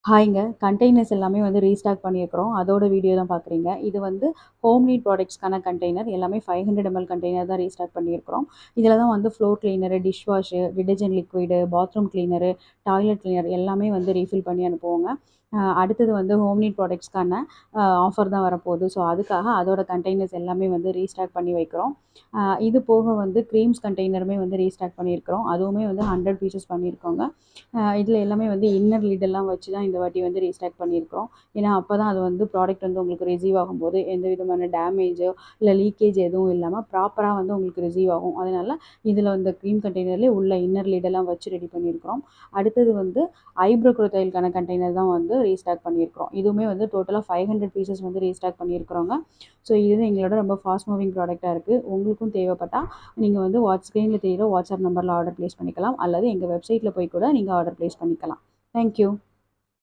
ஹாய்ங்க. Containers எல்லாமே வந்து restock பண்ணியிருக்கிறோம். அதோட வீடியோ தான் பார்க்குறீங்க. இது வந்து ஹோம் நீட் ப்ராடக்ட்ஸ்க்கான கண்டெய்னர். எல்லாமே 500 ml கண்டெய்னர் தான் ரீஸ்டாக் பண்ணியிருக்கிறோம். இதில தான் வந்து floor cleaner, dish wash, detergent liquid, bathroom cleaner, toilet cleaner எல்லாமே வந்து ரீஃபில் பண்ணி அனுப்புவோங்க. அடுத்தது வந்து ஹோம் நீட் ப்ராடக்ட்ஸ்க்கான ஆஃபர் தான் வரப்போகுது. ஸோ, அதுக்காக அதோட கண்டெய்னர்ஸ் எல்லாமே வந்து ரீஸ்டாக் பண்ணி வைக்கிறோம். இது போக வந்து க்ரீம்ஸ் கண்டெய்னருமே வந்து ரீஸ்டாக் பண்ணியிருக்கிறோம். அதுவுமே வந்து 100 பீசஸ் பண்ணியிருக்கோங்க. இதில எல்லாமே வந்து இன்னர் லிட் எல்லாம் வச்சு தான் இந்த வாட்டி வந்து ரீஸ்டாக் பண்ணியிருக்கிறோம். ஏன்னா, அப்போ தான் அது வந்து ப்ராடக்ட் வந்து உங்களுக்கு ரிசீவ் ஆகும்போது எந்த விதமான டேமேஜோ, இல்ல லீக்கேஜ் எதுவும் இல்லாம ப்ராப்பரா வந்து உங்களுக்கு ரிசீவ் ஆகும். அதனால இதில இந்த க்ரீம் கண்டெய்னர்லேயே உள்ள இன்னர் லிட் எல்லாம் வச்சு ரெடி பண்ணியிருக்கிறோம். அடுத்தது வந்து ஐப்ரோ குரோத்தைலுக்கான கண்டெய்னர் தான் வந்து ரீஸ்டாக் பண்ணியிருக்கிறோம். இதுவுமே வந்து டோட்டலா 500 பீசஸ் வந்து ரீஸ்டாக் பண்ணியிருக்கிறோங்க. ஸோ, இது எங்களோட ரொம்ப ஃபாஸ்ட் மூவிங் ப்ராடக்ட்டா இருக்கு. உங்களுக்கும் தேவைப்பட்டா நீங்க வந்து ஸ்க்ரீன்ல தெரியிற வாட்ஸ்அப் நம்பர்ல ஆர்டர் பிளேஸ் பண்ணிக்கலாம். அல்லது எங்க வெப்சைட்ல போய் கூட நீங்க ஆர்டர் பிளேஸ் பண்ணிக்கலாம். Thank you.